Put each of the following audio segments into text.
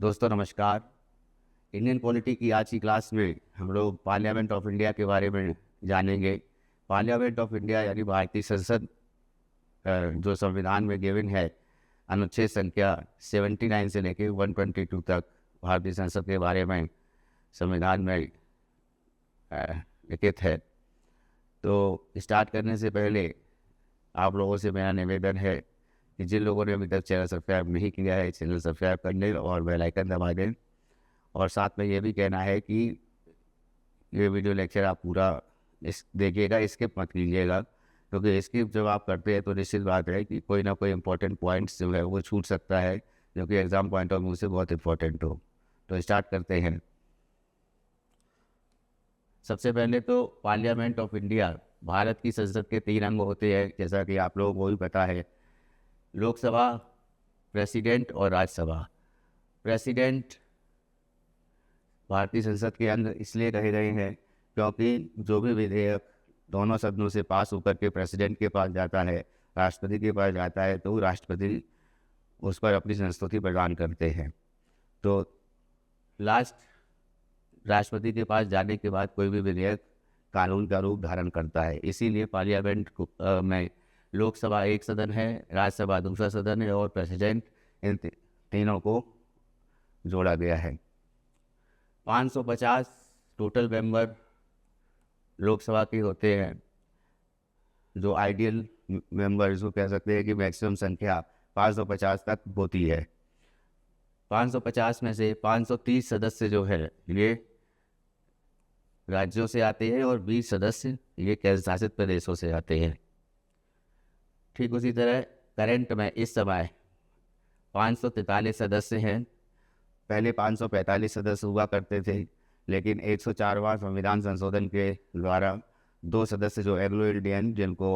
दोस्तों नमस्कार। Indian polity की आज की क्लास में हम लोग पार्लियामेंट ऑफ इंडिया के बारे में जानेंगे। पार्लियामेंट ऑफ इंडिया यानी भारतीय संसद, जो संविधान में गिवन है, अनुच्छेद संख्या 79 से लेकर 122 तक भारतीय संसद के बारे में संविधान में लिखित है। तो स्टार्ट करने से पहले आप लोगों से मेरा निवेदन है कि जिन लोगों ने अभी तक चैनल सब्सक्राइब नहीं किया है, चैनल सब्सक्राइब कर लें और बेल आइकन दबा दें। और साथ में ये भी कहना है कि ये वीडियो लेक्चर आप पूरा देखिएगा, स्किप मत कीजिएगा, क्योंकि स्किप जब आप करते हैं तो निश्चित बात है कि कोई ना कोई इंपॉर्टेंट पॉइंट्स जो है वो छूट सकता है, जो कि एग्ज़ाम पॉइंट ऑफ व्यू से बहुत इंपॉर्टेंट हो। तो स्टार्ट करते हैं। सबसे पहले तो पार्लियामेंट ऑफ इंडिया भारत की संसद के 3 अंग होते हैं, जैसा कि आप लोगों को भी पता है। लोकसभा, प्रेसिडेंट और राज्यसभा। प्रेसिडेंट भारतीय संसद के अंग इसलिए कहे गए हैं क्योंकि जो भी विधेयक दोनों सदनों से पास होकर के प्रेसिडेंट के पास जाता है, राष्ट्रपति के पास जाता है, तो राष्ट्रपति उस पर अपनी संस्तुति प्रदान करते हैं। तो लास्ट राष्ट्रपति के पास जाने के बाद कोई भी विधेयक कानून का रूप धारण करता है। इसीलिए पार्लियामेंट में लोकसभा एक सदन है, राज्यसभा दूसरा सदन है और प्रेसिडेंट, इन तीनों को जोड़ा गया है। 550 टोटल मेंबर लोकसभा के होते हैं, जो आइडियल मेंबर्स को कह सकते हैं कि मैक्सिमम संख्या 550 तक होती है। 550 में से 530 सदस्य जो है ये राज्यों से आते हैं और 20 सदस्य ये केंद्र शासित प्रदेशों से आते हैं। ठीक उसी तरह करंट में इस समय 543 सदस्य हैं। पहले 545 सदस्य हुआ करते थे, लेकिन 104वां संविधान संशोधन के द्वारा 2 सदस्य जो एंग्लो इंडियन, जिनको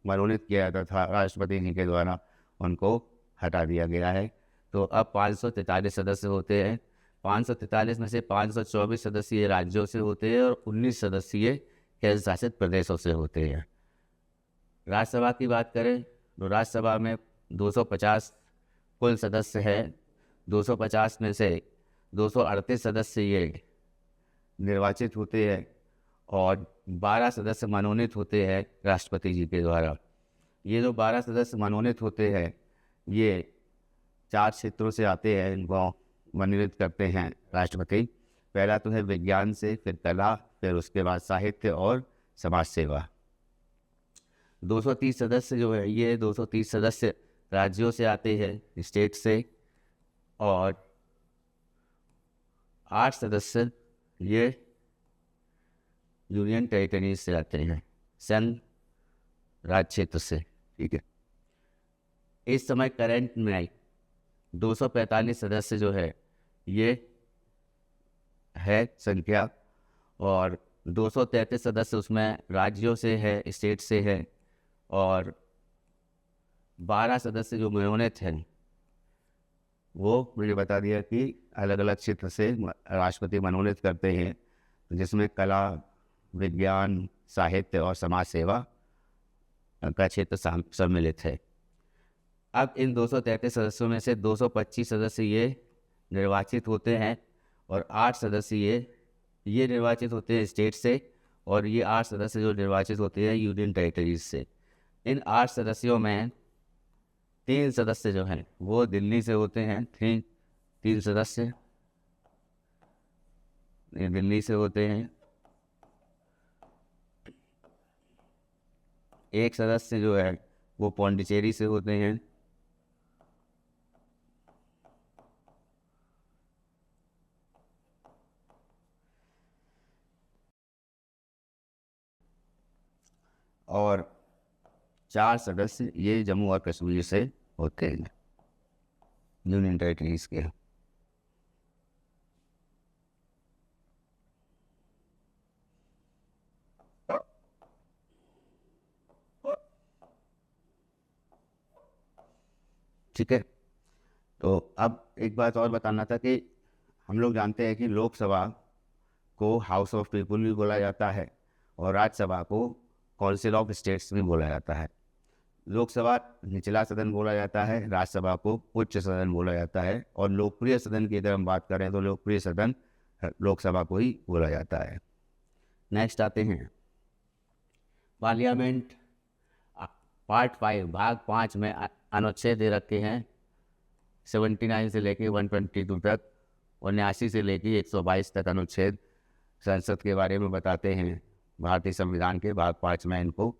मनोनीत किया जाता था राष्ट्रपति जी के द्वारा, उनको हटा दिया गया है। तो अब 543 सदस्य होते हैं। 543 में से 524 सदस्य राज्यों से होते हैं और 19 सदस्य केंद्र शासित प्रदेशों से होते हैं। राज्यसभा की बात करें तो राज्यसभा में 250 कुल सदस्य हैं। 250 में से 238 सदस्य ये निर्वाचित होते हैं और 12 सदस्य मनोनीत होते हैं राष्ट्रपति जी के द्वारा। ये जो 12 सदस्य मनोनीत होते हैं ये 4 क्षेत्रों से आते हैं, इनको मनोनीत करते हैं राष्ट्रपति। पहला तो है विज्ञान से, फिर कला, फिर उसके बाद साहित्य और समाज सेवा। 230 सदस्य जो है ये 230 सदस्य राज्यों से आते हैं, स्टेट से, और 8 सदस्य ये यूनियन टेरिटरीज से आते हैं, संघ राज्य क्षेत्र से। ठीक है, इस समय करंट में 245 सदस्य जो है ये है संख्या, और 233 सदस्य उसमें राज्यों से है, स्टेट से है, और 12 सदस्य जो मनोनीत हैं वो मुझे बता दिया कि अलग अलग क्षेत्र से राष्ट्रपति मनोनीत करते हैं, जिसमें कला, विज्ञान, साहित्य और समाज सेवा का क्षेत्र सम्मिलित है। अब इन 233 सदस्यों में से 225 सदस्य ये निर्वाचित होते हैं और 8 सदस्य ये निर्वाचित होते हैं स्टेट से, और ये 8 सदस्य जो निर्वाचित होते हैं यूनियन टेरिटरीज से। इन 8 सदस्यों में 3 सदस्य जो हैं वो दिल्ली से होते हैं। 3 सदस्य ये दिल्ली से होते हैं। 1 सदस्य जो है वो पौंडीचेरी से होते हैं। और 4 सदस्य ये जम्मू और कश्मीर से होते हैं, यूनियन टेरिटरीज के। ठीक है, तो अब एक बात और बताना था कि हम लोग जानते हैं कि लोकसभा को हाउस ऑफ पीपुल भी बोला जाता है और राज्यसभा को काउंसिल ऑफ स्टेट्स भी बोला जाता है। लोकसभा निचला सदन बोला जाता है, राज्यसभा को उच्च सदन बोला जाता है, और लोकप्रिय सदन की अगर हम बात करें तो लोकप्रिय सदन लोकसभा को ही बोला जाता है। नेक्स्ट आते हैं पार्लियामेंट। पार्ट 5 भाग 5 में अनुच्छेद दे रखे हैं 79 से लेके 122 तक, 79 से लेके 122 तक अनुच्छेद संसद के बारे में बताते हैं। भारतीय संविधान के भाग 5 में इनको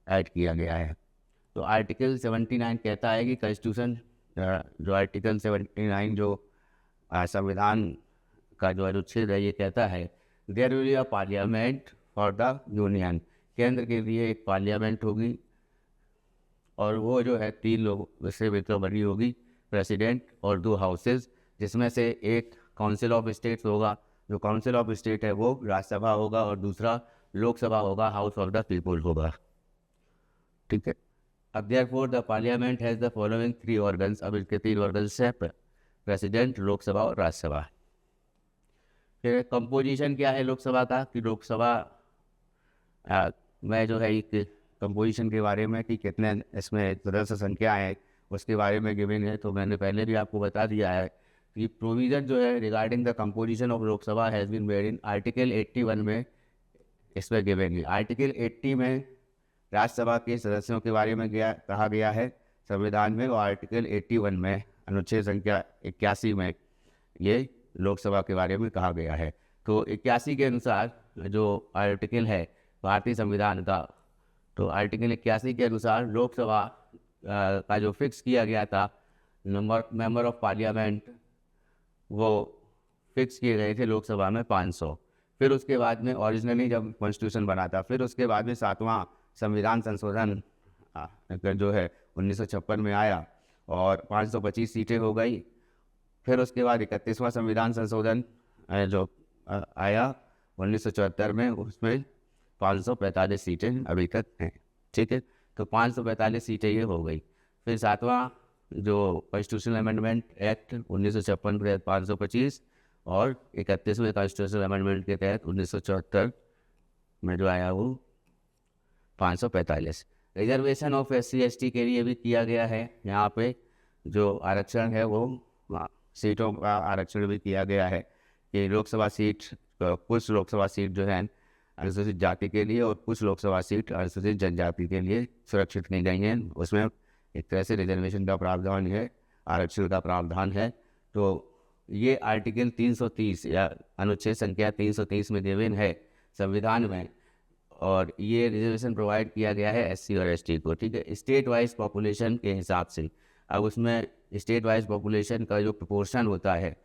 ऐड किया गया है। तो आर्टिकल 79 कहता है कि कॉन्स्टिट्यूशन, जो आर्टिकल 79 जो संविधान का जो अनुच्छेद है, ये कहता है there will be a parliament for the union. केंद्र के लिए एक पार्लियामेंट होगी, और वो जो है 3 लोग से मिलकर बनी होगी, प्रेसिडेंट और 2 हाउसेज, जिसमें से एक काउंसिल ऑफ स्टेट्स होगा। जो काउंसिल ऑफ स्टेट है वो राज्यसभा होगा, और दूसरा लोकसभा होगा, हाउस ऑफ द पीपल होगा। ठीक है। अब therefore the parliament has the following 3 organs. अब इसके 3 ऑर्गन्स है, प्रेसिडेंट, लोकसभा और राज्यसभा। फिर कंपोजिशन क्या है लोकसभा का, कि लोकसभा में जो है एक कंपोजिशन के बारे में कि कितने इसमें सदस्य संख्या है उसके बारे में गिवन है। तो मैंने पहले भी आपको बता दिया है कि प्रोविजन जो है regarding the composition of Lok Sabha has been made in article 81 में इसमें गिवन है। आर्टिकल 80 में राज्यसभा के सदस्यों के बारे में कहा गया है संविधान में, और आर्टिकल 81 में अनुच्छेद संख्या 81 में ये लोकसभा के बारे में कहा गया है। तो 81 के अनुसार जो आर्टिकल है भारतीय संविधान का, तो आर्टिकल 81 के अनुसार लोकसभा का जो फिक्स किया गया था मेंबर ऑफ पार्लियामेंट, वो फिक्स किए गए थे लोकसभा में 500। फिर उसके बाद में ओरिजिनली जब कॉन्स्टिट्यूशन बना था, फिर उसके बाद में 7वां संविधान संशोधन जो है 1956 में आया, और 525 सीटें हो गई। फिर उसके बाद 31वां संविधान संशोधन जो आया 1974 में, उसमें 545 सीटें अभी तक हैं। ठीक है, तो 545 सीटें ये हो गई। फिर 7वां जो कॉन्स्टिट्यूशनल अमेंडमेंट एक्ट 1956 के तहत 525, और 31वें कॉन्स्टिट्यूशनल अमेंडमेंट के तहत 1974 में जो आया वो 545। रिजर्वेशन ऑफ SC/ST के लिए भी किया गया है। यहाँ पे जो आरक्षण है वो सीटों का आरक्षण भी किया गया है कि लोकसभा सीट, कुछ लोकसभा सीट जो है अनुसूचित जाति के लिए, और कुछ लोकसभा सीट अनुसूचित जनजाति के लिए सुरक्षित की गई हैं। उसमें एक तरह से रिजर्वेशन का प्रावधान है, आरक्षण का प्रावधान है। तो ये आर्टिकल 330 या अनुच्छेद संख्या 330 में गिवन है संविधान में, और ये रिजर्वेशन प्रोवाइड किया गया है SC और ST को। ठीक है, स्टेट वाइज पॉपुलेशन के हिसाब से। अब उसमें स्टेट वाइज पॉपुलेशन का जो प्रोपोर्शन होता है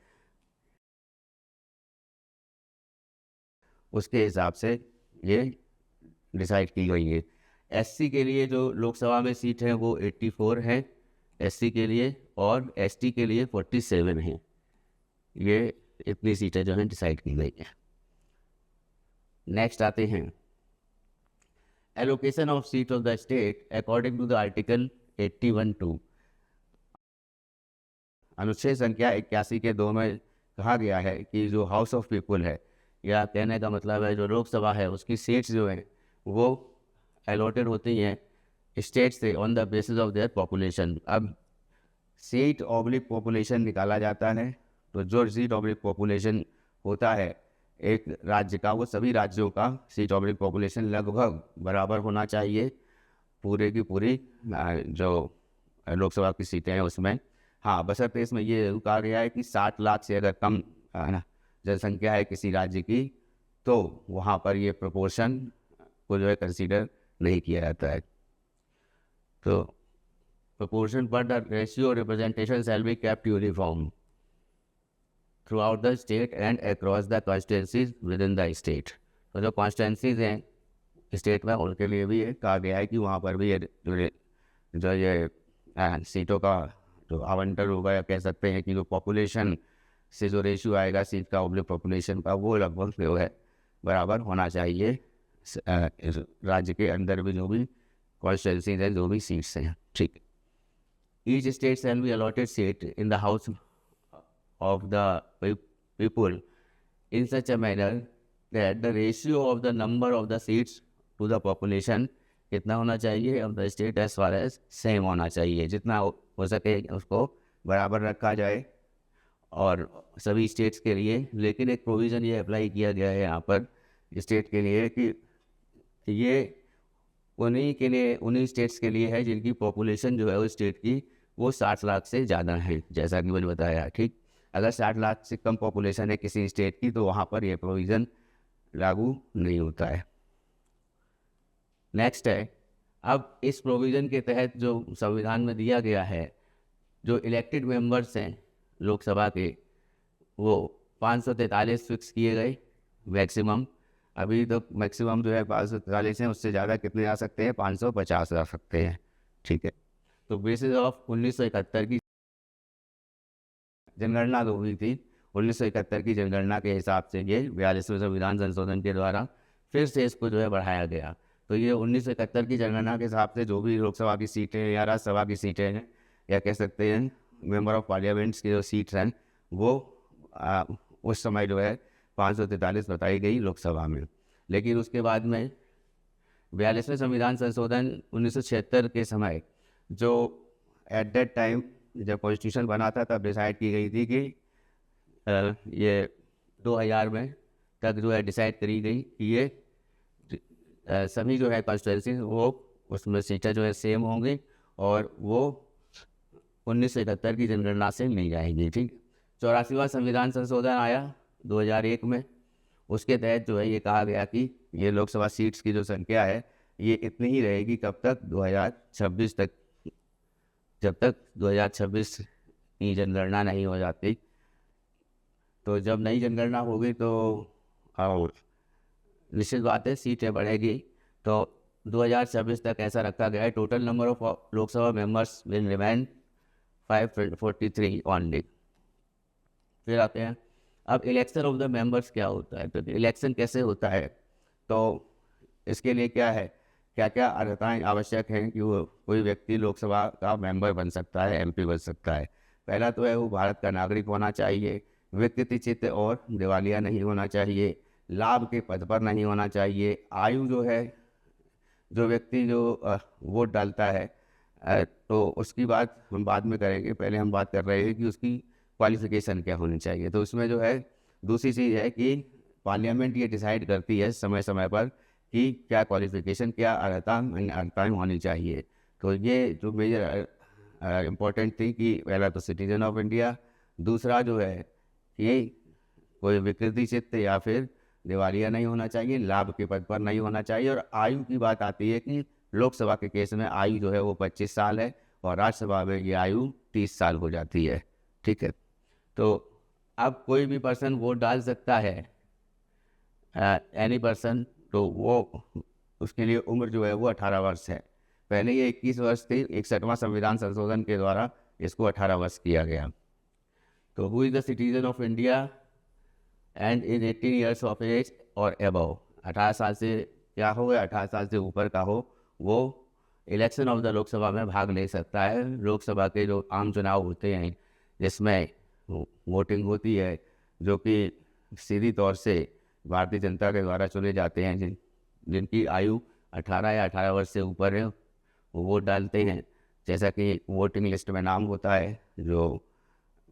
उसके हिसाब से ये डिसाइड की गई है। SC के लिए जो लोकसभा में सीट है वो 84 है SC के लिए, और ST के लिए 47 है। ये इतनी सीटें जो हैं डिसाइड की गई हैं। नेक्स्ट आते हैं allocation of seat of the state according to the article 81(2). अनुच्छेद संख्या 81 के 2 में कहा गया है कि जो हाउस ऑफ पीपल है, या कहने का मतलब है जो लोकसभा है, उसकी सीट्स जो हैं वो अलॉटेड होती हैं स्टेट से on the basis of their population. अब सीट ऑब्लिक पॉपुलेशन निकाला जाता है, तो जो सीट ऑब्लिक पॉपुलेशन होता है एक राज्य का, वो सभी राज्यों का सीट ऑब्लिक पॉपुलेशन लगभग बराबर होना चाहिए पूरे की पूरी जो लोकसभा की सीटें हैं उसमें। हाँ, बशर्ते इसमें ये कहा गया है कि 60 लाख से अगर कम जनसंख्या है किसी राज्य की, तो वहाँ पर ये प्रोपोर्शन को जो है कंसीडर नहीं किया जाता है। तो प्रोपोर्शन पर the ratio representation shall be kept uniform through out the state and across the constituencies with in the state. तो जो कॉन्स्टिट्यूंसीज हैं स्टेट में, उनके लिए भी कहा गया है कि वहाँ पर भी जो ये सीटों का जो आवंटन होगा, या कह सकते हैं कि जो पॉपुलेशन से जो रेशियो आएगा सीट का ऑब्लिक पॉपुलेशन का, वो लगभग जो है बराबर होना चाहिए राज्य के अंदर भी जो भी कॉन्स्टिट्यूंसीज हैं, जो भी सीट्स हैं। ठीक, each state shall be allotted seat in the house of the people in such a manner that the ratio of the number of the seats to the population कितना होना चाहिए, of the state as far as same होना चाहिए, जितना हो सके उसको बराबर रखा जाए और सभी स्टेट्स के लिए। लेकिन एक प्रोविज़न ये अप्लाई किया गया है यहाँ पर स्टेट के लिए कि ये उन्हीं के लिए, उन्हीं स्टेट्स के लिए है जिनकी पॉपुलेशन जो है उस स्टेट की वो 60 लाख से ज़्यादा है, जैसा कि मैंने बताया। ठीक, अगर 60 लाख से कम पॉपुलेशन है किसी स्टेट की तो वहाँ पर यह प्रोविज़न लागू नहीं होता है। नेक्स्ट है, अब इस प्रोविज़न के तहत जो संविधान में दिया गया है, जो इलेक्टेड मेंबर्स हैं लोकसभा के, वो 543 फिक्स किए गए मैक्सिमम। अभी तो मैक्सिमम जो है 543 हैं, उससे ज़्यादा कितने आ सकते हैं, 550 आ सकते हैं। ठीक है, तो बेसिस ऑफ 1971 की जनगणना जो हुई थी, 1971 की जनगणना के हिसाब से ये 42वें संविधान संशोधन के द्वारा फिर से इसको जो है बढ़ाया गया। तो ये 1971 की जनगणना के हिसाब से जो भी लोकसभा की सीटें या राज्यसभा की सीटें हैं, या कह सकते हैं मेंबर ऑफ पार्लियामेंट्स की जो सीट्स हैं, वो उस समय जो है 543 बताई गई लोकसभा में। लेकिन उसके बाद में 42वें संविधान संशोधन 1976 के समय, जो एट दैट टाइम जब कॉन्स्टिट्यूशन बना था तब डिसाइड की गई थी कि ये 2000 में तक जो है डिसाइड करी गई कि ये सभी जो है कॉन्स्टिट्यूंसी वो उसमें सीटें जो है सेम होंगी और वो 1971 की जनगणना से मिल जाएंगी। ठीक, 84वां संविधान संशोधन आया 2001 में। उसके तहत जो है ये कहा गया कि ये लोकसभा सीट्स की जो संख्या है ये इतनी ही रहेगी कब तक, 2026 तक, जब तक 2026 की जनगणना नहीं हो जाती। तो जब नई जनगणना होगी तो निश्चित बात है सीटें बढ़ेगी। तो 2026 तक ऐसा रखा गया है। Total number of Lok Sabha members will remain 543 only. फिर आते हैं, अब इलेक्शन ऑफ द मेंबर्स क्या होता है, तो इलेक्शन कैसे होता है, तो इसके लिए क्या है, क्या क्या अर्हताएँ आवश्यक हैं कि वो कोई व्यक्ति लोकसभा का मेंबर बन सकता है, एमपी बन सकता है। पहला तो है वो भारत का नागरिक होना चाहिए, व्यक्तिचित और दिवालिया नहीं होना चाहिए, लाभ के पद पर नहीं होना चाहिए, आयु जो है, जो व्यक्ति जो वोट डालता है तो उसकी बात हम बाद में करेंगे, पहले हम बात कर रहे हैं कि उसकी क्वालिफिकेशन क्या होनी चाहिए। तो उसमें जो है दूसरी चीज़ है कि पार्लियामेंट ये डिसाइड करती है समय समय पर कि क्या क्वालिफिकेशन, क्या अर्हताएँ होनी चाहिए। तो ये जो मेजर इम्पोर्टेंट थी कि पहला तो सिटीजन ऑफ इंडिया, दूसरा जो है कि कोई विकृति चित्त या फिर दिवालिया नहीं होना चाहिए, लाभ के पद पर नहीं होना चाहिए, और आयु की बात आती है कि लोकसभा के केस में आयु जो है वो 25 साल है और राज्यसभा में ये आयु 30 साल हो जाती है। ठीक है, तो अब कोई भी पर्सन वोट डाल सकता है, एनी पर्सन, तो वो उसके लिए उम्र जो है वो 18 वर्ष है। पहले ये 21 वर्ष थी, 61वां संविधान संशोधन के द्वारा इसको 18 वर्ष किया गया। तो who is the citizen of India and in 18 years of age और अबव, 18 साल से क्या हो गया, 18 साल से ऊपर का हो, वो इलेक्शन ऑफ द लोकसभा में भाग ले सकता है। लोकसभा के जो आम चुनाव होते हैं जिसमें वोटिंग होती है, जो कि सीधी तौर से भारतीय जनता के द्वारा चुने जाते हैं, जिनकी आयु 18 या 18 वर्ष से ऊपर है, वो वोट डालते हैं। जैसा कि वोटिंग लिस्ट में नाम होता है, जो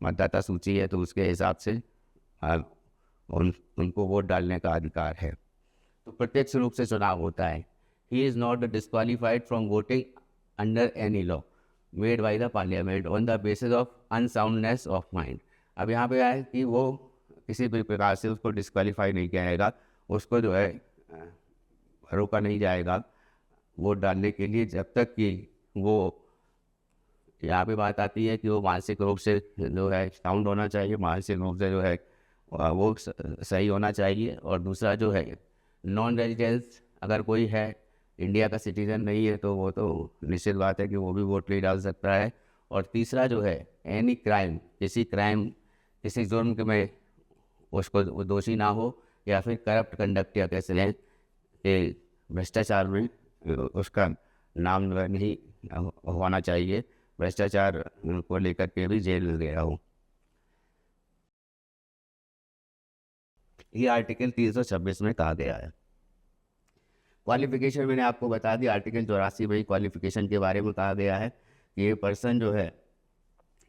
मतदाता सूची है, तो उसके हिसाब से उनको वोट डालने का अधिकार है। तो प्रत्यक्ष रूप से चुनाव होता है। ही is not disqualified from voting under any law made by the parliament on the basis of unsoundness of mind. अब यहाँ पे आए कि वो किसी भी प्रकार से उसको डिस्क्वालीफाई नहीं किया जाएगा, उसको जो है रोका नहीं जाएगा वोट डालने के लिए, जब तक कि वो, यहाँ पे बात आती है कि वो मानसिक रूप से जो है साउंड होना चाहिए, मानसिक रूप से जो है वो सही होना चाहिए। और दूसरा जो है नॉन रेजिडेंस, अगर कोई है इंडिया का सिटीजन नहीं है तो वो तो निश्चित बात है कि वो भी वोट नहीं डाल सकता है। और तीसरा जो है एनी क्राइम, किसी जुर्म में उसको वो दोषी ना हो, या फिर करप्ट कंडक्ट, या कैसे लें कि भ्रष्टाचार में उसका नाम नहीं होना चाहिए, भ्रष्टाचार को लेकर के भी जेल में गया हो। ये आर्टिकल 326 में कहा गया है। क्वालिफिकेशन मैंने आपको बता दिया, आर्टिकल 84 में क्वालिफिकेशन के बारे में कहा गया है कि ये पर्सन जो है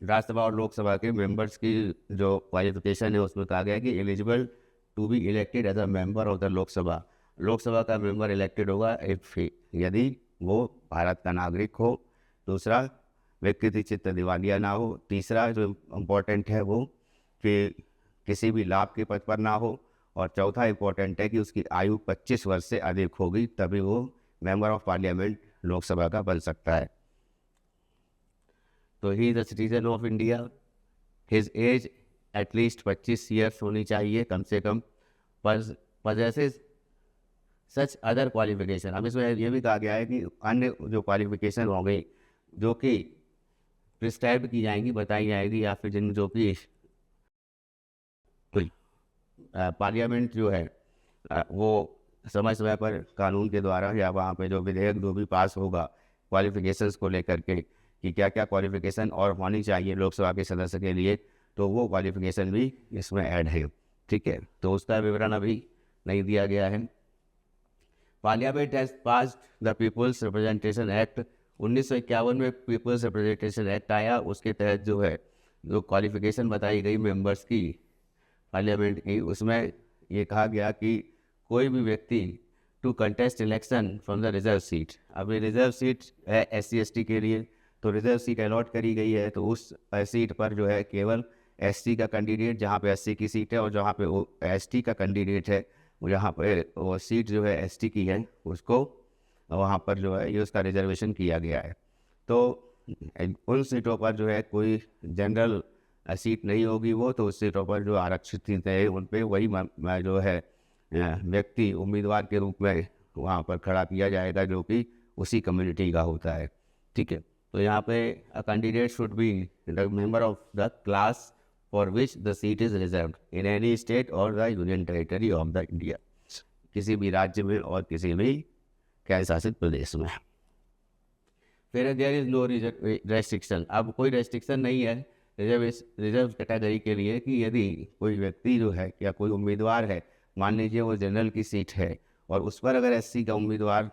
राज्यसभा और लोकसभा के मेंबर्स की जो क्वालिफिकेशन है उसमें कहा गया है कि eligible to be elected as a member of the Lok Sabha. Lok Sabha का मेंबर इलेक्टेड होगा यदि वो भारत का नागरिक हो, दूसरा व्यक्ति चित्त दिवालिया ना हो, तीसरा जो इम्पोर्टेंट है वो कि किसी भी लाभ के पद पर ना हो, और चौथा इम्पोर्टेंट है कि उसकी आयु 25 वर्ष से अधिक होगी, तभी वो मेंबर ऑफ पार्लियामेंट लोकसभा का बन सकता है। तो he is a citizen of India, his age at least 25 years होनी चाहिए कम से कम, पजेसेस सच अदर क्वालिफिकेशन। अब इसमें ये भी कहा गया है कि अन्य जो क्वालिफिकेशन हो गई जो कि प्रिस्क्राइब की जाएंगी, बताई जाएगी, या फिर जिन जो कि पार्लियामेंट जो है वो समय समय पर कानून के द्वारा या वहाँ पे जो विधेयक जो भी पास होगा क्वालिफिकेशंस को लेकर के कि क्या क्या क्वालिफिकेशन और होनी चाहिए लोकसभा के सदस्य के लिए, तो वो क्वालिफिकेशन भी इसमें ऐड है। ठीक है, तो उसका विवरण अभी नहीं दिया गया है। Parliament has passed the peoples representation act, 1951 में पीपल्स रिप्रेजेंटेशन एक्ट आया, उसके तहत जो है जो क्वालिफिकेशन बताई गई मेंबर्स की पार्लियामेंट की, उसमें ये कहा गया कि कोई भी व्यक्ति to contest election from the reserve seat. अब ये रिजर्व सीट है SC/ST के लिए, तो रिजर्व सीट अलॉट करी गई है, तो उस सीट पर जो है केवल SC का कैंडिडेट, जहाँ पे SC की सीट है, और जहाँ पे वो ST का कैंडिडेट है, जहाँ पे वो सीट जो है ST की है, उसको वहाँ पर जो है ये उसका रिजर्वेशन किया गया है। तो उन सीटों पर जो है कोई जनरल सीट नहीं होगी वो, तो उस सीटों पर जो आरक्षित सीटें हैं उन पर वही जो है व्यक्ति उम्मीदवार के रूप में वहाँ पर खड़ा किया जाएगा जो कि उसी कम्युनिटी का होता है। ठीक है, तो यहाँ पे a candidate should be the member of the class for which the seat is reserved in any state और the union territory of the India, किसी भी राज्य में और किसी भी केंद्र शासित प्रदेश में। फिर देयर इज नो रेस्ट्रिक्शन, अब कोई रेस्ट्रिक्शन नहीं है रिजर्व कैटेगरी के लिए कि यदि कोई व्यक्ति जो है या कोई उम्मीदवार है, मान लीजिए वो जनरल की सीट है और उस पर अगर SC का उम्मीदवार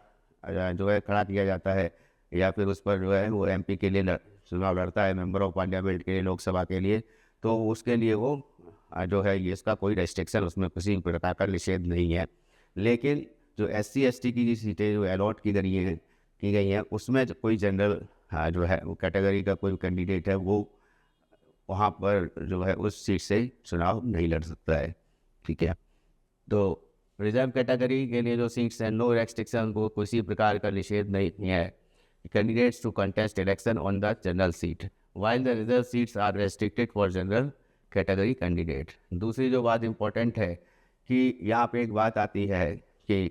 जो है खड़ा किया जाता है, या फिर उस पर जो है वो MP के लिए चुनाव लड़ता है, मेंबर ऑफ पार्लियामेंट के लिए, लोकसभा के लिए, तो उसके लिए वो जो है ये इसका कोई रेस्ट्रिक्शन, उसमें किसी प्रकार का निषेध नहीं है। लेकिन जो SC/ST की सीटें जो अलॉट की गई हैं उसमें कोई जनरल जो है वो कैटेगरी का कोई कैंडिडेट है वो वहाँ पर जो है उस सीट से चुनाव नहीं लड़ सकता है। ठीक है, तो रिजर्व कैटेगरी के लिए जो सीट्स हैं नो रेस्ट्रिक्शन, को किसी प्रकार का निषेध नहीं है। Candidates to contest election on the general seat while the reserve seats are restricted for general category candidate. दूसरी जो बात इम्पोर्टेंट है कि यहाँ पे एक बात आती है कि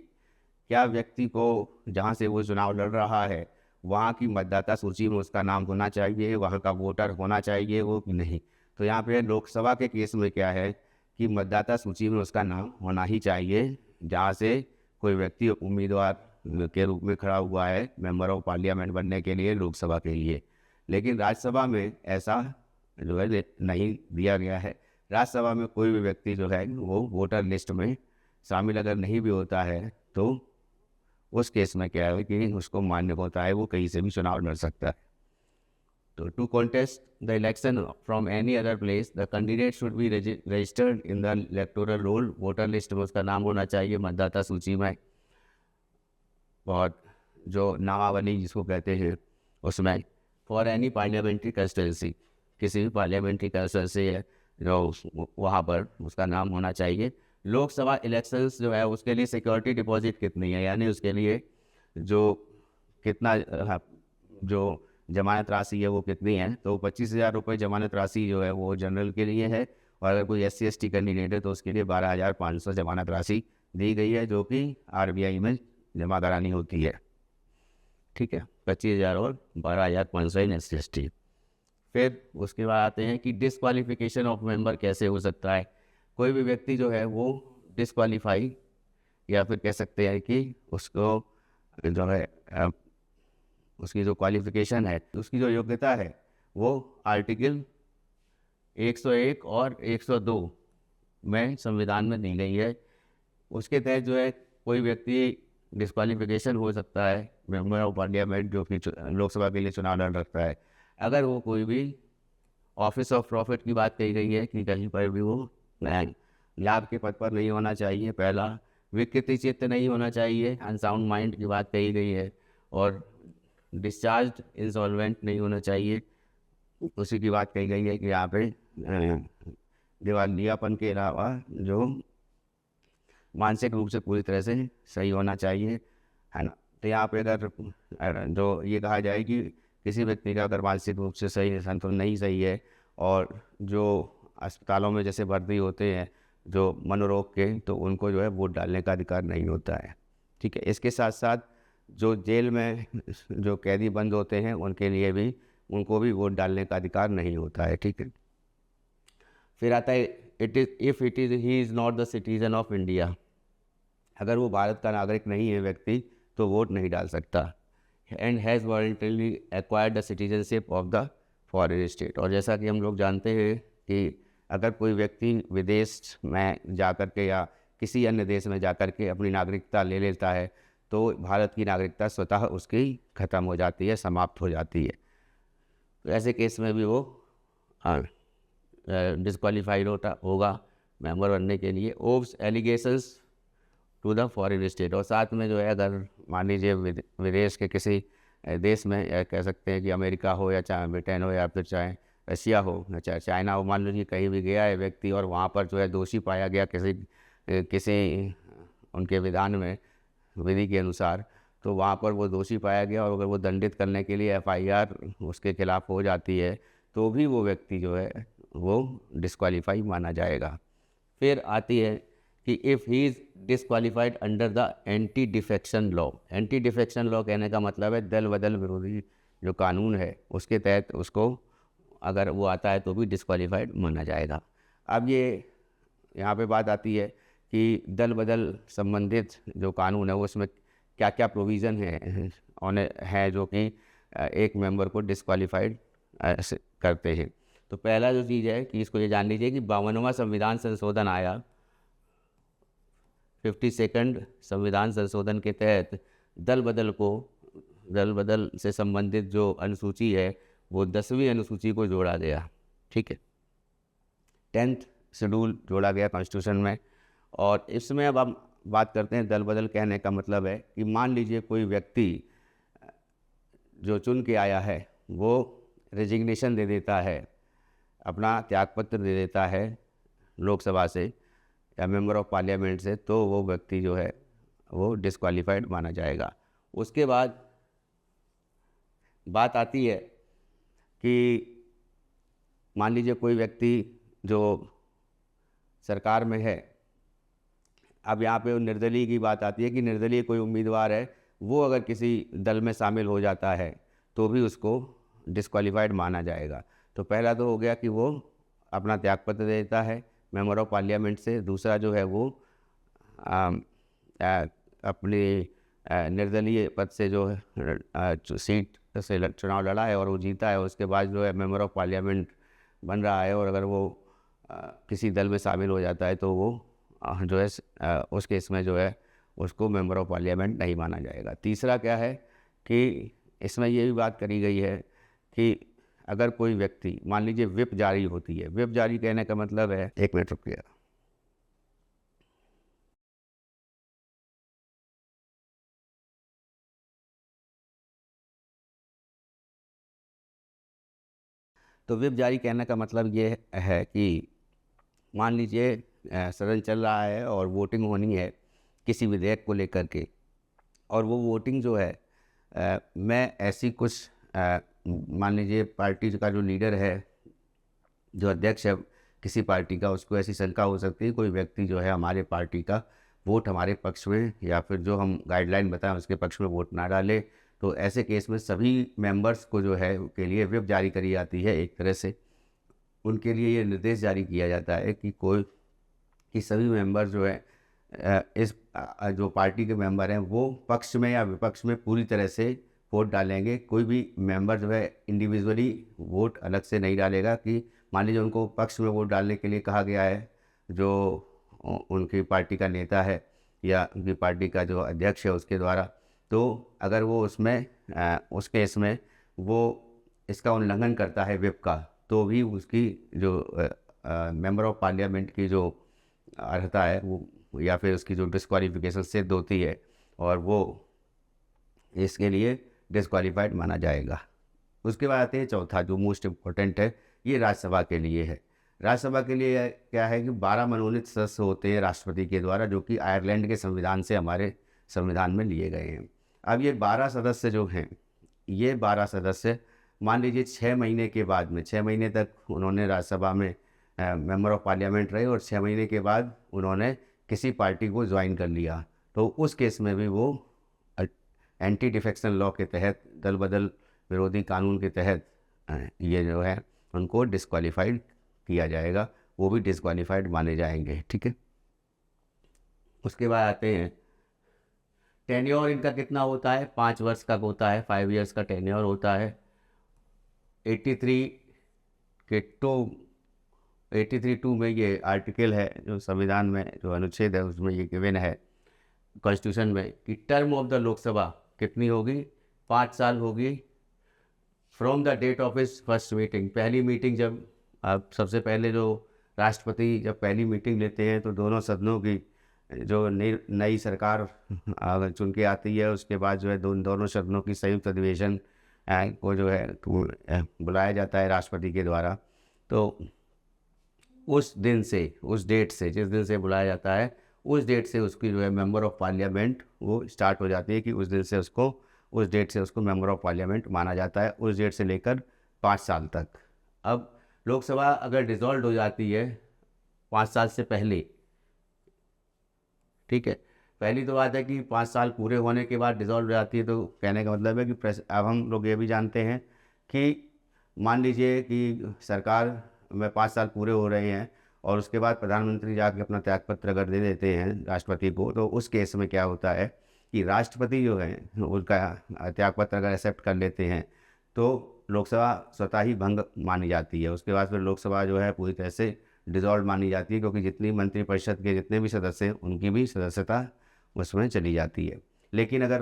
क्या व्यक्ति को जहाँ से वो चुनाव लड़ रहा है वहाँ की मतदाता सूची में उसका नाम होना चाहिए, वहाँ का वोटर होना चाहिए वो कि नहीं। तो यहाँ पे लोकसभा के केस में क्या है कि मतदाता सूची में उसका नाम होना ही चाहिए जहाँ से कोई व्यक्ति उम्मीदवार के रूप में खड़ा हुआ है मेंबर ऑफ पार्लियामेंट बनने के लिए लोकसभा के लिए। लेकिन राज्यसभा में ऐसा जो है नहीं दिया गया है। राज्यसभा में कोई भी व्यक्ति जो है वो वोटर लिस्ट में शामिल अगर नहीं भी होता है तो उस केस में क्या है कि उसको मान्य होता है, वो कहीं से भी चुनाव लड़ सकता है। तो to contest the election from any other place the candidate should be registered in the electoral roll, voter list में उसका नाम होना चाहिए, मतदाता सूची में, और जो नामावली जिसको कहते हैं उसमें, फॉर एनी पार्लियामेंट्री कंस्टिट्यूंसी, किसी भी पार्लियामेंट्री कंस्टिट्यूंसी है जो वहाँ पर उसका नाम होना चाहिए। लोकसभा इलेक्शंस जो है उसके लिए सिक्योरिटी डिपॉजिट कितनी है, यानी उसके लिए जो कितना जो जमानत राशि है वो कितनी है, तो 25,000 रुपये जमानत राशि जो है वो जनरल के लिए है, और अगर कोई SC/ST कैंडिडेट है तो उसके लिए 12,500 जमानत राशि दी गई है जो कि RBI में जमा करानी होती है। ठीक है, 25,000 और 12,500 इन SC/ST। फिर उसके बाद आते हैं कि डिसक्वालिफिकेशन ऑफ मेंबर कैसे हो सकता है। कोई भी व्यक्ति जो है वो डिसक्वालीफाई, या फिर कह सकते हैं कि उसको जो है उसकी जो क्वालिफिकेशन है, उसकी जो योग्यता है वो आर्टिकल 101 और 102 में संविधान में दी गई है। उसके तहत जो है कोई व्यक्ति डिस्क्वालिफिकेशन हो सकता है मेंबर ऑफ पार्लियामेंट जो कि लोकसभा के लिए चुनाव लड़ रखता है, अगर वो कोई भी ऑफिस ऑफ प्रॉफिट की बात कही गई है कि कहीं पर भी वो लाभ के पद पर नहीं होना चाहिए, पहला विकृति चित्त नहीं होना चाहिए, अनसाउंड माइंड की बात कही गई है, और डिस्चार्ज इंसॉल्वेंट नहीं होना चाहिए, उसी की बात कही गई है कि यहाँ पे दिवालियापन के अलावा जो मानसिक रूप से पूरी तरह से सही होना चाहिए, है ना। तो यहाँ पे अगर जो ये कहा जाए कि किसी व्यक्ति का अगर मानसिक रूप से सही संतुलन नहीं सही है, और जो अस्पतालों में जैसे भर्ती होते हैं जो मनोरोग के, तो उनको जो है वोट डालने का अधिकार नहीं होता है, ठीक है। इसके साथ साथ जो जेल में जो कैदी बंद होते हैं उनके लिए भी, उनको भी वोट डालने का अधिकार नहीं होता है, ठीक है। फिर आता है if it is he is not the citizen of India, अगर वो भारत का नागरिक नहीं है व्यक्ति तो वोट नहीं डाल सकता, and has voluntarily acquired the citizenship of the foreign state. और जैसा कि हम लोग जानते हैं कि अगर कोई व्यक्ति विदेश में जाकर के या किसी अन्य देश में जाकर के अपनी नागरिकता ले लेता है तो भारत की नागरिकता स्वतः उसकी ख़त्म हो जाती है, समाप्त हो जाती है। तो ऐसे केस में भी वो डिस्क्वालीफाइड होगा मेंबर बनने के लिए। Owes allegations to the foreign state, और साथ में जो है अगर मान लीजिए विदेश के किसी देश में, या कह सकते हैं कि अमेरिका हो या चाहे ब्रिटेन हो या फिर चाहे रशिया हो या चाहे चाइना हो, मान लीजिए कहीं भी गया है व्यक्ति और वहाँ पर जो है दोषी पाया गया किसी उनके विधान में विधि के अनुसार, तो वहाँ पर वो दोषी पाया गया और अगर वो दंडित करने के लिए FIR उसके खिलाफ हो जाती है तो भी वो व्यक्ति जो है वो डिस्क्वालीफाई माना जाएगा। फिर आती है कि if he is disqualified under the anti defection law. Anti defection law कहने का मतलब है दल बदल विरोधी जो कानून है उसके तहत उसको अगर वो आता है तो भी डिस्क्वालीफाइड माना जाएगा। अब ये यहाँ पे बात आती है कि दल बदल संबंधित जो कानून है उसमें क्या क्या प्रोविज़न है जो कि एक मेंबर को डिस्क्वालीफाइड करते हैं। तो पहला जो चीज़ है कि इसको ये जान लीजिए कि 52वां संविधान संशोधन आया, 52nd संविधान संशोधन के तहत दल बदल से संबंधित जो अनुसूची है वो 10वीं अनुसूची को जोड़ा गया, ठीक है। 10th शेड्यूल जोड़ा गया कॉन्स्टिट्यूशन में। और इसमें अब हम बात करते हैं दल बदल कहने का मतलब है कि मान लीजिए कोई व्यक्ति जो चुन के आया है वो रेजिग्नेशन दे देता है, अपना त्यागपत्र दे देता है लोकसभा से या मेंबर ऑफ पार्लियामेंट से, तो वो व्यक्ति जो है वो डिस्क्वालीफाइड माना जाएगा। उसके बाद बात आती है कि मान लीजिए कोई व्यक्ति जो सरकार में है, अब यहाँ पे निर्दलीय की बात आती है कि निर्दलीय कोई उम्मीदवार है वो अगर किसी दल में शामिल हो जाता है तो भी उसको डिस्क्वालीफाइड माना जाएगा। तो पहला तो हो गया कि वो अपना त्यागपत्र देता है मेंबर ऑफ पार्लियामेंट से, दूसरा जो है वो अपनी निर्दलीय पद से जो सीट से चुनाव लड़ा है और वो जीता है, उसके बाद जो है मेंबर ऑफ पार्लियामेंट बन रहा है और अगर वो किसी दल में शामिल हो जाता है तो वो जो है उस केस में जो है उसको मेंबर ऑफ पार्लियामेंट नहीं माना जाएगा। तीसरा क्या है कि इसमें ये भी बात करी गई है कि अगर कोई व्यक्ति मान लीजिए व्हिप जारी होती है, व्हिप जारी कहने का मतलब है, एक मिनट रुकिए, तो व्हिप जारी कहने का मतलब ये है कि मान लीजिए सदन चल रहा है और वोटिंग होनी है किसी विधेयक को लेकर के, और वो वोटिंग जो है मैं ऐसी कुछ मान लीजिए पार्टी का जो लीडर है, जो अध्यक्ष है किसी पार्टी का, उसको ऐसी शंका हो सकती है कोई व्यक्ति जो है हमारे पार्टी का वोट हमारे पक्ष में या फिर जो हम गाइडलाइन बताएं उसके पक्ष में वोट ना डाले, तो ऐसे केस में सभी मेंबर्स को जो है के लिए व्हिप जारी करी जाती है। एक तरह से उनके लिए ये निर्देश जारी किया जाता है कि सभी मेंबर जो है इस जो पार्टी के मेंबर हैं वो पक्ष में या विपक्ष में पूरी तरह से वोट डालेंगे। कोई भी मेंबर जो है इंडिविजुअली वोट अलग से नहीं डालेगा कि मान लीजिए उनको पक्ष में वोट डालने के लिए कहा गया है, जो उनकी पार्टी का नेता है या उनकी पार्टी का जो अध्यक्ष है उसके द्वारा, तो अगर वो उसमें उस केस में वो इसका उल्लंघन करता है व्हिप का, तो भी उसकी जो मेंबर ऑफ पार्लियामेंट की जो अर्हता है वो, या फिर उसकी जो डिस्क्वालिफिकेशन सिद्ध होती है, और वो इसके लिए डिस्क्वालीफाइड माना जाएगा। उसके बाद आते हैं चौथा, जो मोस्ट इम्पोर्टेंट है, ये राज्यसभा के लिए है। राज्यसभा के लिए क्या है कि 12 मनोनीत सदस्य होते हैं राष्ट्रपति के द्वारा, जो कि आयरलैंड के संविधान से हमारे संविधान में लिए गए हैं। अब ये 12 सदस्य जो हैं, ये 12 सदस्य मान लीजिए 6 महीने के बाद में, 6 महीने तक उन्होंने राज्यसभा में मेंबर ऑफ पार्लियामेंट रहे और 6 महीने के बाद उन्होंने किसी पार्टी को ज्वाइन कर लिया, तो उस केस में भी वो एंटी डिफेक्शन लॉ के तहत, दल बदल विरोधी कानून के तहत ये जो है उनको डिस्क्वालीफाइड किया जाएगा, वो भी डिस्क्वालीफाइड माने जाएंगे। ठीक है। उसके बाद आते हैं टेन्योर इनका कितना होता है, 5 वर्ष का होता है, 5 इयर्स का टेन्योर होता है। 83 के 83(2) में ये आर्टिकल है जो संविधान में, जो अनुच्छेद है उसमें ये गिवन है कॉन्स्टिट्यूशन में, कि टर्म ऑफ द लोकसभा कितनी होगी, 5 साल होगी, फ्रॉम द डेट ऑफ इस फर्स्ट मीटिंग। पहली मीटिंग जब आप, सबसे पहले जो राष्ट्रपति जब पहली मीटिंग लेते हैं, तो दोनों सदनों की जो नई सरकार चुन के आती है, उसके बाद जो है दोनों सदनों की संयुक्त अधिवेशन को जो है बुलाया जाता है राष्ट्रपति के द्वारा। तो उस दिन से, उस डेट से, जिस दिन से बुलाया जाता है, उस डेट से उसकी जो है मेंबर ऑफ पार्लियामेंट वो स्टार्ट हो जाती है, कि उस दिन से उसको, उस डेट से उसको मेंबर ऑफ पार्लियामेंट माना जाता है, उस डेट से लेकर 5 साल तक। अब लोकसभा अगर डिसॉल्व हो जाती है 5 साल से पहले, ठीक है, पहली तो बात है कि 5 साल पूरे होने के बाद डिसॉल्व हो जाती है, तो कहने का मतलब है कि अब हम लोग ये भी जानते हैं कि मान लीजिए कि सरकार में 5 साल पूरे हो रहे हैं और उसके बाद प्रधानमंत्री जाके अपना त्यागपत्र अगर दे देते हैं राष्ट्रपति को, तो उस केस में क्या होता है कि राष्ट्रपति जो है उनका त्यागपत्र अगर एक्सेप्ट कर लेते हैं, तो लोकसभा स्वतः ही भंग मानी जाती है। उसके बाद फिर लोकसभा जो है पूरी तरह से डिसॉल्व मानी जाती है, क्योंकि जितनी मंत्रिपरिषद के जितने भी सदस्य हैं उनकी भी सदस्यता उसमें चली जाती है। लेकिन अगर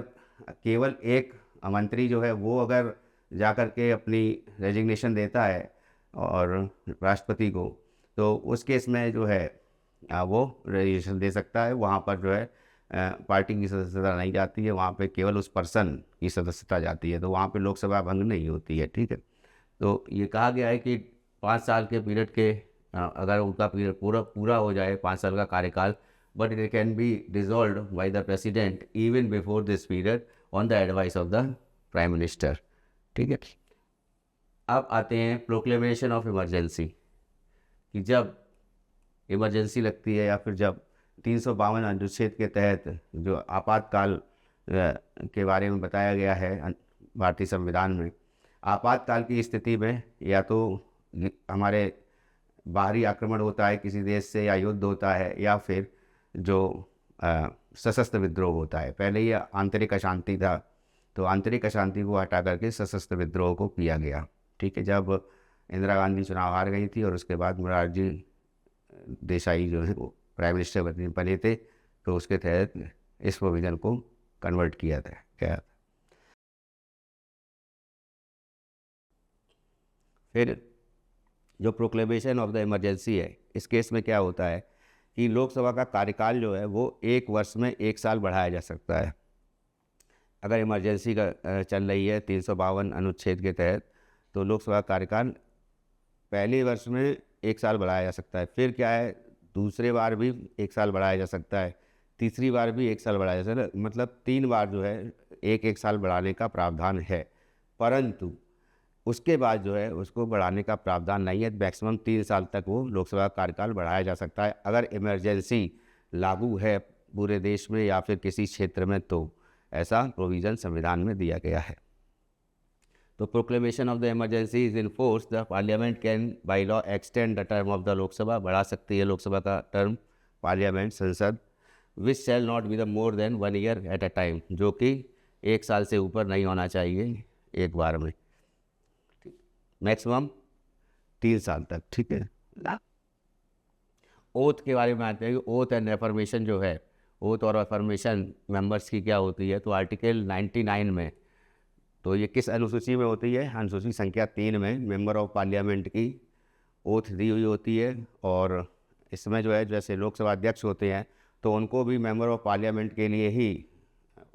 केवल एक मंत्री जो है वो अगर जाकर के अपनी रेजिग्नेशन देता है और राष्ट्रपति को, तो उस केस में जो है वो रेजिग्नेशन दे सकता है। वहाँ पर जो है पार्टी की सदस्यता नहीं जाती है, वहाँ पे केवल उस पर्सन की सदस्यता जाती है, तो वहाँ पे लोकसभा भंग नहीं होती है। ठीक है। तो ये कहा गया है कि 5 साल के पीरियड के अगर उनका पीरियड पूरा हो जाए, 5 साल का कार्यकाल, but it can be dissolved by the president even before this period on the advice of the prime minister. ठीक है। अब आते हैं प्रोक्लेमेशन ऑफ इमरजेंसी, कि जब इमरजेंसी लगती है या फिर जब 352 अनुच्छेद के तहत जो आपातकाल के बारे में बताया गया है भारतीय संविधान में, आपातकाल की स्थिति में या तो हमारे बाहरी आक्रमण होता है किसी देश से, या युद्ध होता है, या फिर जो सशस्त्र विद्रोह होता है। पहले ये आंतरिक अशांति था, तो आंतरिक अशांति को हटा करके सशस्त्र विद्रोह को किया गया। ठीक है। जब इंदिरा गांधी चुनाव हार गई थी और उसके बाद मोरारजी देसाई जो है वो प्राइम मिनिस्टर बने थे, तो उसके तहत इस प्रोविज़न को कन्वर्ट किया था। क्या फिर जो प्रोक्लेमेशन ऑफ द इमरजेंसी है, इस केस में क्या होता है कि लोकसभा का कार्यकाल जो है वो 1 वर्ष में 1 साल बढ़ाया जा सकता है। अगर इमरजेंसी का चल रही है 352 अनुच्छेद के तहत, तो लोकसभा कार्यकाल पहले वर्ष में 1 साल बढ़ाया जा सकता है। फिर क्या है, दूसरे बार भी 1 साल बढ़ाया जा सकता है, तीसरी बार भी 1 साल बढ़ाया जा सकता है, मतलब 3 बार जो है 1-1 साल बढ़ाने का प्रावधान है। परंतु उसके बाद जो है उसको बढ़ाने का प्रावधान नहीं है। मैक्सिमम 3 साल तक वो लोकसभा कार्यकाल बढ़ाया जा सकता है अगर इमरजेंसी लागू है पूरे देश में या फिर किसी क्षेत्र में, तो ऐसा प्रोविज़न संविधान में दिया गया है। तो proclamation of the emergency is in force, the parliament can by law extend the term of the Lok Sabha, बढ़ा सकती है लोकसभा का टर्म पार्लियामेंट, संसद, which shall not be the more than 1 year at a time, जो कि 1 साल से ऊपर नहीं होना चाहिए एक बार में, मैक्सिमम 3 साल तक। ठीक है। ओथ के बारे में आते हैं कि ओथ एंड रेफर्मेशन जो है ओथ और अफर्मेशन मेंबर्स की क्या होती है, तो आर्टिकल 99 में, तो ये किस अनुसूची में होती है, अनुसूची संख्या 3 में मेंबर ऑफ पार्लियामेंट की ओथ दी हुई होती है। और इसमें जो है जैसे लोकसभा अध्यक्ष होते हैं तो उनको भी मेंबर ऑफ पार्लियामेंट के लिए ही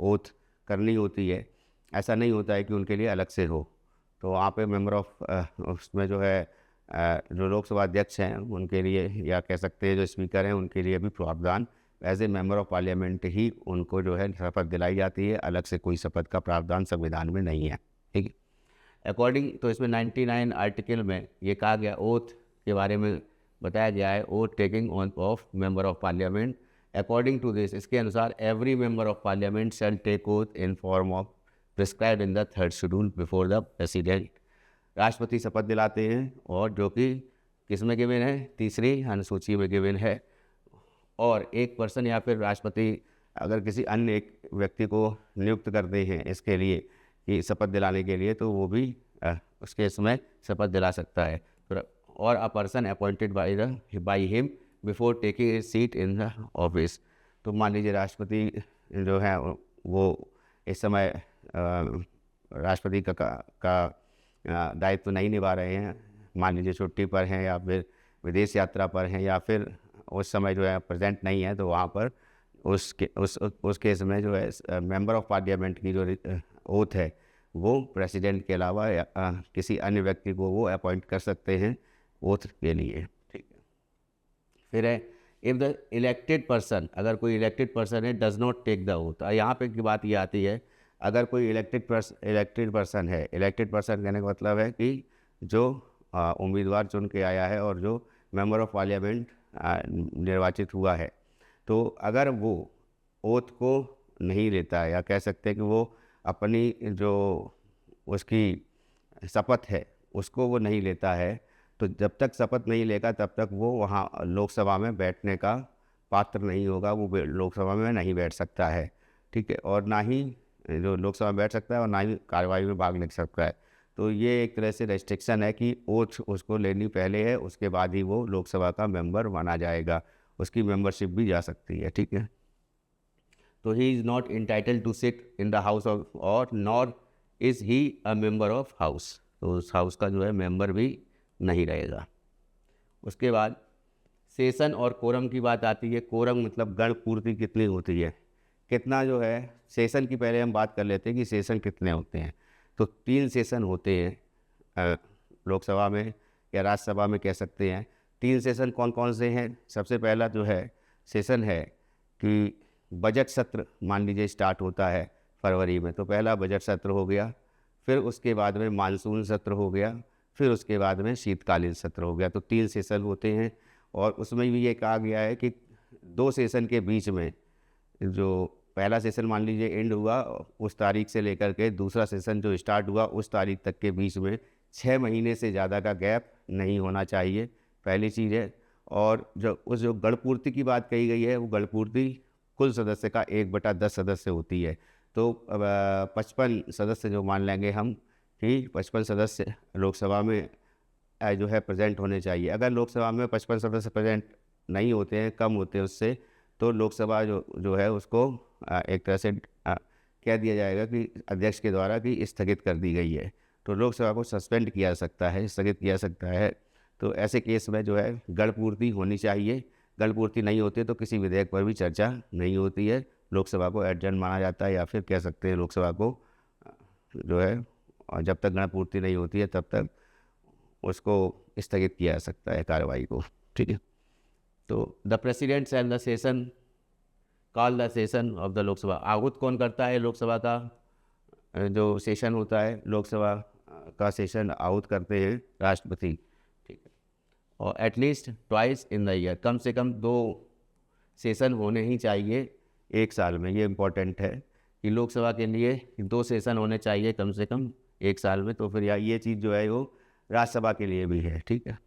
ओथ करनी होती है, ऐसा नहीं होता है कि उनके लिए अलग से हो। तो वहाँ पे मेंबर ऑफ उसमें जो है जो लोकसभा अध्यक्ष हैं उनके लिए, या कह सकते हैं जो स्पीकर हैं उनके लिए भी प्रावधान as a member of parliament ही उनको जो है शपथ दिलाई जाती है, अलग से कोई शपथ का प्रावधान संविधान में नहीं है। ठीक है, अकॉर्डिंग तो इसमें 99 आर्टिकल में ये कहा गया, ओथ के बारे में बताया गया है, oath taking on of member of parliament. According to this, इसके अनुसार every member of parliament shall take oath in form of prescribed in the 3rd schedule before the president. राष्ट्रपति शपथ दिलाते हैं और जो कि किस में गिवन है, 3री अनुसूची में गिवन है। और एक पर्सन या फिर राष्ट्रपति अगर किसी अन्य एक व्यक्ति को नियुक्त करते हैं इसके लिए कि शपथ दिलाने के लिए, तो वो भी उसके इसमें शपथ दिला सकता है। और a person appointed by him before taking a seat in the office. तो मान लीजिए राष्ट्रपति जो है वो इस समय राष्ट्रपति का दायित्व नहीं निभा रहे हैं, मान लीजिए छुट्टी पर हैं या फिर विदेश यात्रा पर हैं या फिर उस समय जो है प्रेजेंट नहीं है, तो वहाँ पर उस केस में जो है मेंबर ऑफ पार्लियामेंट की जो ओथ है वो प्रेसिडेंट के अलावा किसी अन्य व्यक्ति को वो अपॉइंट कर सकते हैं ओथ के लिए। ठीक है, फिर है इफ़ द इलेक्टेड पर्सन, अगर कोई इलेक्टेड पर्सन है does not take the oath. यहाँ पे की बात ये आती है, अगर कोई इलेक्टेड पर्सन है, इलेक्टेड पर्सन कहने का मतलब है कि जो उम्मीदवार चुन के आया है और जो मेंबर ऑफ पार्लियामेंट निर्वाचित हुआ है, तो अगर वो ओथ को नहीं लेता है, या कह सकते हैं कि वो अपनी जो उसकी शपथ है उसको वो नहीं लेता है, तो जब तक शपथ नहीं लेगा तब तक वो वहाँ लोकसभा में बैठने का पात्र नहीं होगा, वो लोकसभा में नहीं बैठ सकता है। ठीक है, और ना ही जो लोकसभा में बैठ सकता है और ना ही कार्रवाई में भाग ले सकता है। तो ये एक तरह से रेस्ट्रिक्शन है कि ओथ उसको लेनी पहले है, उसके बाद ही वो लोकसभा का मेंबर माना जाएगा, उसकी मेंबरशिप भी जा सकती है। ठीक है, तो he is not entitled to sit in the house of और nor is he a member of house. तो उस हाउस का जो है मेंबर भी नहीं रहेगा। उसके बाद सेशन और कोरम की बात आती है। कोरम मतलब गण पूर्ति कितनी होती है, कितना जो है सेशन की पहले हम बात कर लेते हैं कि सेशन कितने होते हैं। तो 3 सेशन होते हैं लोकसभा में या राज्यसभा में कह सकते हैं। 3 सेशन कौन कौन से हैं? सबसे पहला जो है सेशन है कि बजट सत्र मान लीजिए स्टार्ट होता है फरवरी में, तो पहला बजट सत्र हो गया, फिर उसके बाद में मानसून सत्र हो गया, फिर उसके बाद में शीतकालीन सत्र हो गया। तो 3 सेशन होते हैं। और उसमें भी ये कहा गया है कि 2 सेशन के बीच में, जो पहला सेशन मान लीजिए एंड हुआ उस तारीख से लेकर के दूसरा सेशन जो स्टार्ट हुआ उस तारीख तक के बीच में 6 महीने से ज़्यादा का गैप नहीं होना चाहिए, पहली चीज़ है। और जो गणपूर्ति की बात कही गई है, वो गणपूर्ति कुल सदस्य का 1/10 सदस्य होती है। तो 55 सदस्य जो मान लेंगे हम कि 55 सदस्य लोकसभा में जो है प्रेजेंट होने चाहिए। अगर लोकसभा में 55 सदस्य प्रेजेंट नहीं होते हैं, कम होते हैं उससे, तो लोकसभा जो है उसको एक तरह से कह दिया जाएगा कि अध्यक्ष के द्वारा कि स्थगित कर दी गई है। तो लोकसभा को सस्पेंड किया जा सकता है, स्थगित किया जा सकता है। तो ऐसे केस में जो है गणपूर्ति होनी चाहिए। गणपूर्ति नहीं होती तो किसी विधेयक पर भी चर्चा नहीं होती है, लोकसभा को एडजर्न माना जाता है, या फिर कह सकते हैं लोकसभा को जो है जब तक गणपूर्ति नहीं होती है तब तक उसको स्थगित किया जा सकता है कार्रवाई को। ठीक है, तो the president and the session call the session of the Lok Sabha. आहूत कौन करता है लोकसभा का जो सेशन होता है, लोकसभा का सेशन आहूत करते हैं राष्ट्रपति। ठीक है, और at least twice in the year, कम से कम 2 सेशन होने ही चाहिए एक साल में। ये इम्पोर्टेंट है कि लोकसभा के लिए 2 सेशन होने चाहिए कम से कम एक साल में। तो फिर ये चीज़ जो है वो राज्यसभा के लिए भी है। ठीक है,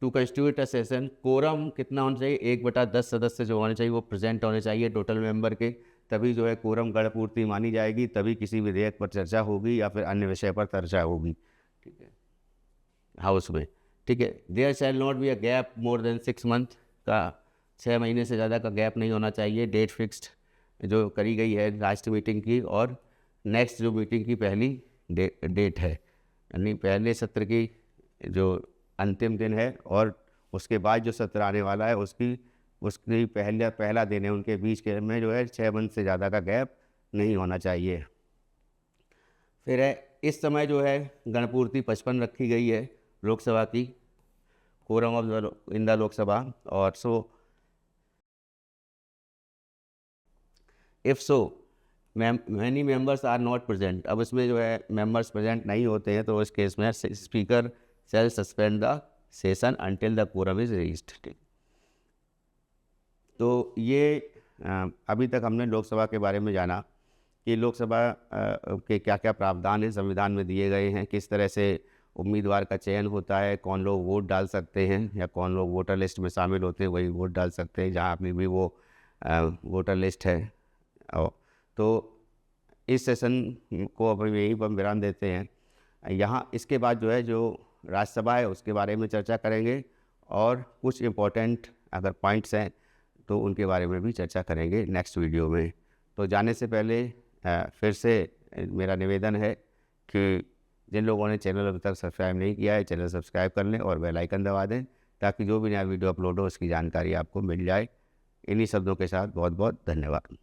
to constitute a session quorum कितना होना चाहिए? 1/10 सदस्य जो होने चाहिए वो प्रेजेंट होने चाहिए टोटल मेंबर के, तभी जो है कोरम गणपूर्ति मानी जाएगी, तभी किसी विधेयक पर चर्चा होगी या फिर अन्य विषय पर चर्चा होगी। ठीक है, हाउस में। ठीक है, there shall not be a gap more than 6 month का 6 महीने से ज़्यादा का गैप नहीं होना चाहिए डेट फिक्स्ड जो करी गई है लास्ट मीटिंग की, और नेक्स्ट जो मीटिंग की पहली डेट है, यानी पहले सत्र की जो अंतिम दिन है और उसके बाद जो सत्र आने वाला है उसकी पहला दिन है, उनके बीच के में जो है 6 मंथ से ज़्यादा का गैप नहीं होना चाहिए। फिर है इस समय जो है गणपूर्ति 55 रखी गई है लोकसभा की, quorum of in the Lok Sabha, और so if so many members are not present, अब इसमें जो है मेंबर्स प्रेजेंट नहीं होते हैं तो इस केस में speaker shall suspend the session until the quorum is reached. तो ये अभी तक हमने लोकसभा के बारे में जाना कि लोकसभा के क्या क्या प्रावधान है संविधान में दिए गए हैं, किस तरह से उम्मीदवार का चयन होता है, कौन लोग वोट डाल सकते हैं या कौन लोग वोटर लिस्ट में शामिल होते हैं वही वोट डाल सकते हैं जहाँ पे भी वो वोटर लिस्ट है। तो इस सेशन को अभी यहीं पर विराम देते हैं। यहाँ इसके बाद जो है जो राज्यसभा है उसके बारे में चर्चा करेंगे और कुछ इम्पोर्टेंट अगर पॉइंट्स हैं तो उनके बारे में भी चर्चा करेंगे नेक्स्ट वीडियो में। तो जाने से पहले फिर से मेरा निवेदन है कि जिन लोगों ने चैनल अभी तक सब्सक्राइब नहीं किया है चैनल सब्सक्राइब कर लें और बेल आइकन दबा दें ताकि जो भी नया वीडियो अपलोड हो उसकी जानकारी आपको मिल जाए। इन्हीं शब्दों के साथ बहुत बहुत धन्यवाद।